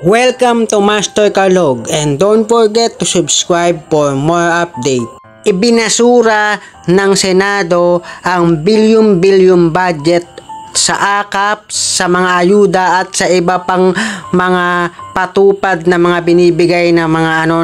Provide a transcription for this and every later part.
Welcome to Master Kalog and don't forget to subscribe for more update. Ibinasura ng Senado ang bilyong-bilyong budget sa AKAP, sa mga ayuda at sa iba pang mga patupad na mga binibigay ng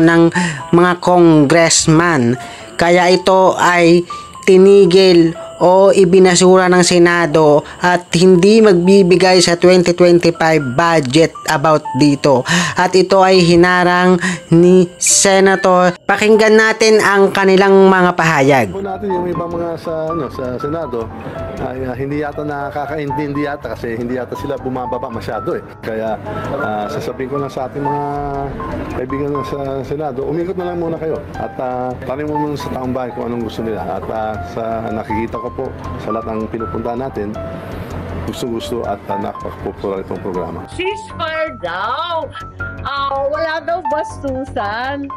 ng mga congressman. Kaya ito ay tinigil o ibinasura ng Senado at hindi magbibigay sa 2025 budget about dito. At ito ay hinarang ni Senator. Pakinggan natin ang kanilang mga pahayag. Po natin yung ibang mga sa Senado ay hindi yata nakakaintindi yata kasi hindi yata sila bumababa masyado eh. Kaya sasabihin ko lang sa ating mga kaibigan sa Senado, umikot na lang muna kayo at tanong mo muna sa taong bayan kung anong gusto nila. At sa nakikita ko po sa lahat ng pinupuntahan natin, gusto at nakakapopular itong programa. Ceasefire daw! Wala daw bastusan.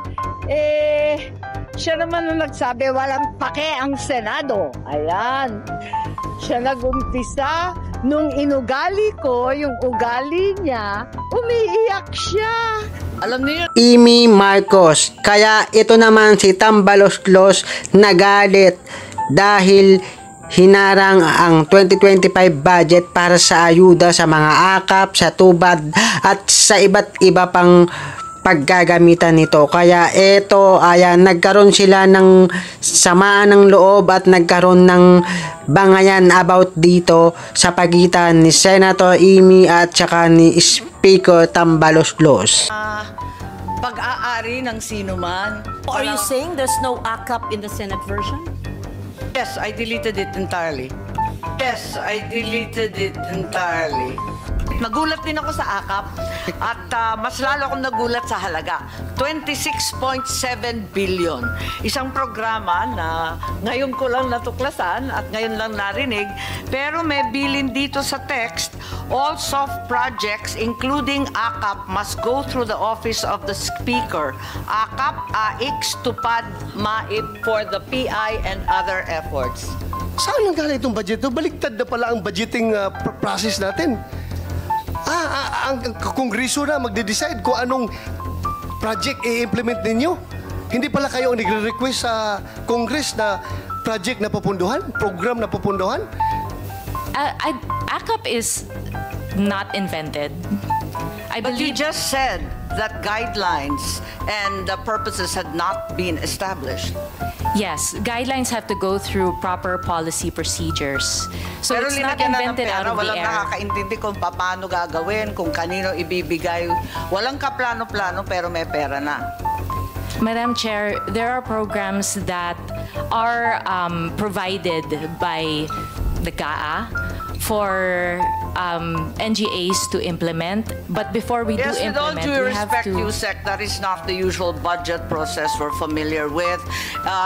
Siya naman ang nagsabi, walang pake ang Senado. Ayan. Siya nagumpisa. Nung inugali ko, yung ugali niya, umiiyak siya. Alam niyo, Amy Marcos. Kaya ito naman si Tambaloslos nagalit dahil hinarang ang 2025 budget para sa ayuda sa mga AKAP, sa tubad at sa iba't iba pang paggagamitan nito. Kaya ito, nagkaroon sila ng samaan ng loob at nagkaroon ng bangayan about dito sa pagitan ni Senator Amy at saka ni Speaker Tambaloslos. pag-aari ng sino man. Are you saying there's no AKAP in the Senate version? Yes, I deleted it entirely. Yes, I deleted it entirely. Nagulat din ako sa AKAP at mas lalo akong nagulat sa halaga. 26.7 billion. Isang programa na ngayon ko lang natuklasan at ngayon lang narinig, pero may bilin dito sa text, all soft projects including AKAP must go through the office of the Speaker. AKAP, AIX, TUPAD, MAIP for the PI and other efforts. Saan nanggaling itong budget? Baliktad na pala ang budgeting process natin. Ang Kongreso na magde-decide kung anong project i-implement ninyo. Hindi pala kayo ang nagre-request sa Congress na project na pupunduhan, program na pupunduhan? AKAP is not invented. But you just said that guidelines and the purposes had not been established. Yes, guidelines have to go through proper policy procedures. So Pero it's not linagyan na ng invented pera, out of the walang air. nakakaintindi kung paano gagawin, kung kanino ibibigay. Walang kaplano-plano pero may pera na. Madam Chair, there are programs that are provided by the GAA for NGAs to implement. But before we Yes, do with all implement, due we have respect, to... USEC, that is not the usual budget process we're familiar with.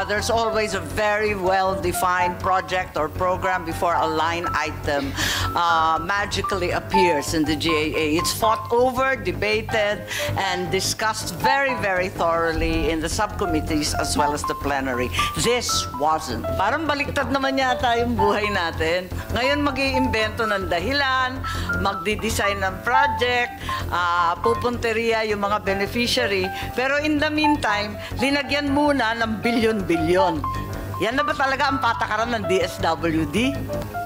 There's always a very well-defined project or program before a line item magically appears in the GAA. It's fought over, debated, and discussed very, very thoroughly in the subcommittees as well as the plenary. This wasn't. Parang baliktad naman yata yung buhay natin. Ngayon mag-iimbento ng dahilan, magdi-design ng project, pupunteriya yung mga beneficiary. Pero in the meantime, linagyan muna ng bilyon-bilyon. Yan na ba talaga ang patakaran ng DSWD?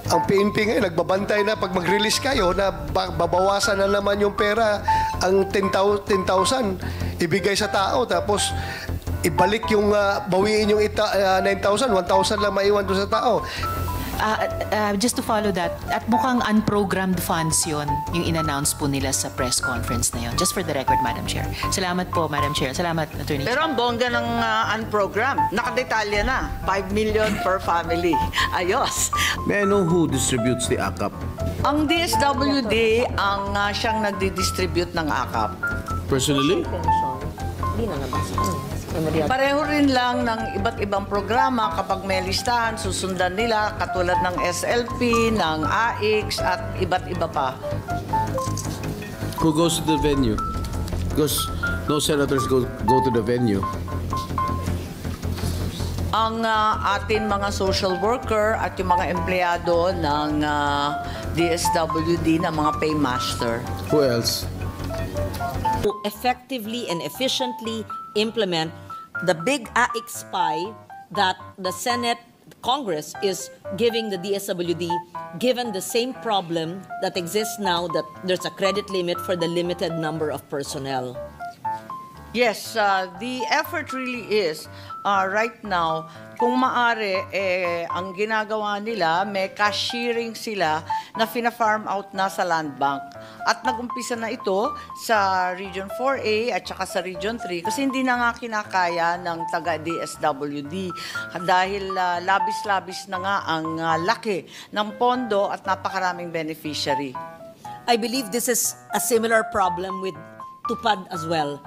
Ang PNP ngayon, nagbabantay na pag mag-release kayo na babawasan na naman yung pera, ang 10,000 ibigay sa tao, tapos ibalik yung, bawiin yung 9,000, 1,000 lang maiwan doon sa tao. Just to follow that, at mukhang unprogrammed funds yun, yung in-announce po nila sa press conference na yun. Just for the record, Madam Chair. Salamat po, Madam Chair. Salamat, Attorney. Pero ang bongga ng unprogrammed, nakadetalya na. 5 million per family. Ayos. May I know who distributes the AKAP? Ang DSWD ang siyang nagdi-distribute ng AKAP. Personally? Pareho rin lang ng iba't ibang programa kapag may listahan, susundan nila katulad ng SLP, ng AIX at iba't iba pa. Who goes to the venue? Because no senators go to the venue. Ang atin mga social worker at yung mga empleyado ng DSWD na mga paymaster. Who else? to effectively and efficiently implement the big AIC spy that the Senate Congress is giving the DSWD, given the same problem that exists now, that there's a credit limit for the limited number of personnel? Yes, the effort really is right now, kung maaari, ang ginagawa nila, may cash sharing sila na fina-farm out na sa land bank. At nag-umpisa na ito sa Region 4A at saka sa Region 3 kasi hindi na nga kinakaya ng taga-DSWD dahil labis-labis na nga ang laki ng pondo at napakaraming beneficiary. I believe this is a similar problem with TUPAD as well,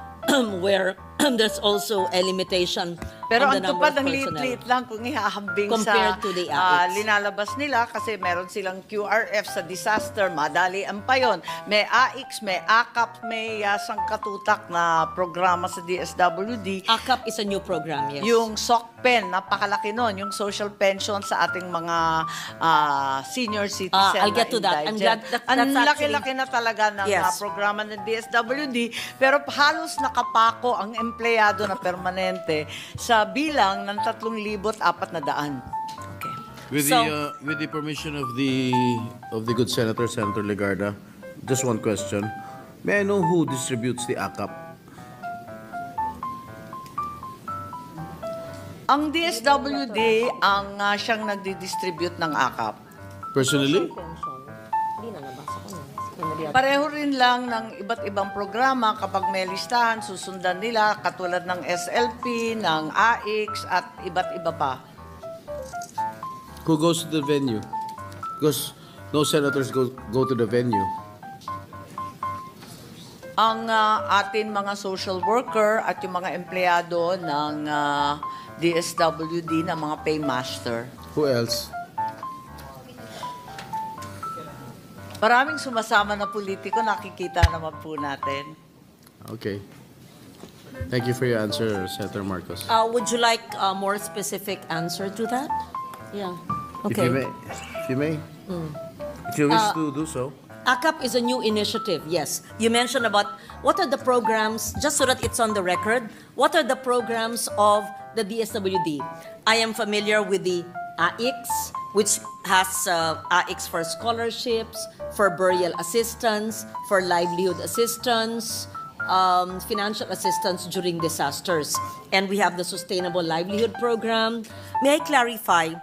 where there's also a limitation Pero on ang the number tupad of ang personnel. liit-liit lang kung ihahambing Compared sa to the AICs. linalabas nila kasi meron silang QRF sa disaster, madalian pa yun. May AICs, may AKAP, may sangkatutak na programa sa DSWD. AKAP is a new program, yes. Yung SOCPEN, napakalaki nun, yung social pension sa ating mga senior citizen. I'll get to that. I'm glad Ang that's laki-laki na talaga ng Yes. programa ng DSWD, pero halos nakapako ang empleyado na permanente sa bilang ng 3,400. Okay. With the permission of the good Senator Legarda, just one question. May I know who distributes the AKAP? Ang DSWD ang siyang nagdi-distribute ng AKAP. Personally? Pareho rin lang ng iba't ibang programa kapag may listahan, susundan nila katulad ng SLP, ng AICS at iba't iba pa. Who goes to the venue? Because no senators go to the venue. Ang atin mga social worker at yung mga empleyado ng DSWD na mga paymaster. Who else? Maraming sumasama na politiko, nakikita naman po natin. Okay. Thank you for your answer, Senator Marcos. Would you like a more specific answer to that? Yeah. Okay. If you may. If you wish to do so. AKAP is a new initiative, yes. You mentioned about what are the programs, just so that it's on the record, what are the programs of the DSWD? I am familiar with the AICS, which has AICS for scholarships, for burial assistance, for livelihood assistance, financial assistance during disasters. And we have the Sustainable Livelihood Program. May I clarify,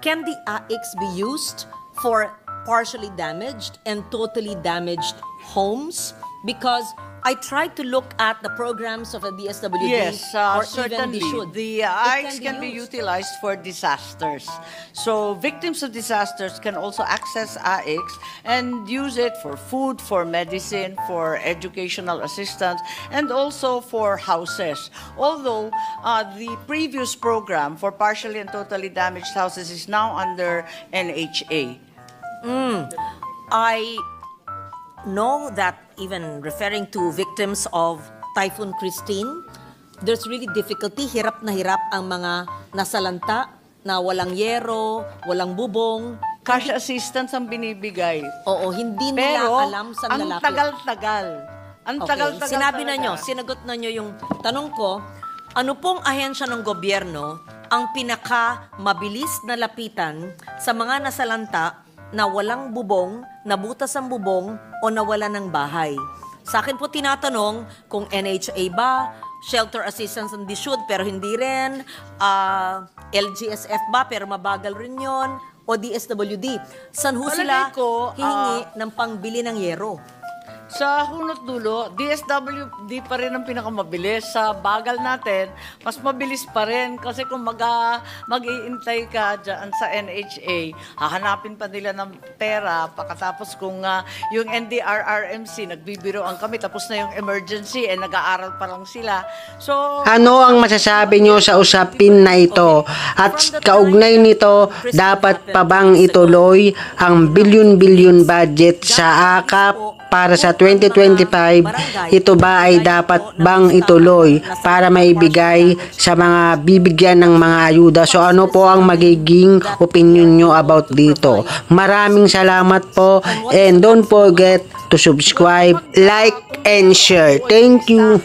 can the AICS be used for partially damaged and totally damaged homes? Because I tried to look at the programs of the DSWD. Yes, or certainly. Even The AICS can be utilized for disasters. So victims of disasters can also access AICS and use it for food, for medicine, for educational assistance, and also for houses. Although the previous program for partially and totally damaged houses is now under NHA. I know that even referring to victims of Typhoon Christine, there's really difficulty. Hirap na hirap ang mga nasalanta na walang yero, walang bubong. Cash assistance ang binibigay. Oo, hindi Pero nila alam sa ang lalapit. tagal-tagal. Ang Okay, tagal-tagal sinabi na talaga. nyo, sinagot na nyo yung tanong ko, ano pong ahensya ng gobyerno ang pinaka-mabilis na lapitan sa mga nasalanta na walang bubong, nabutas ang bubong, o nawala ng bahay? Sa akin po tinatanong kung NHA ba, Shelter Assistance and DSUD pero hindi rin, LGSF ba pero mabagal rin yon, o DSWD. San ho sila Palagay ko, hihingi ng pangbili ng yero? Sa hunot dulo, DSWD pa rin ang pinakamabilis. Sa bagal natin, mas mabilis pa rin. Kasi kung mag-iintay ka dyan sa NHA, hahanapin pa nila ng pera. Pagkatapos kung yung NDRRMC, nagbibiroan kami, tapos na yung emergency, nag-aaral pa lang sila. So, Ano ang masasabi nyo sa usapin na ito? At kaugnay nito, dapat pa bang ituloy ang bilyon-bilyon budget sa AKAP para sa 2025, ito ba ay dapat bang ituloy para maibigay sa mga bibigyan ng mga ayuda? So ano po ang magiging opinion nyo about dito? Maraming salamat po, and don't forget to subscribe, like, and share. Thank you.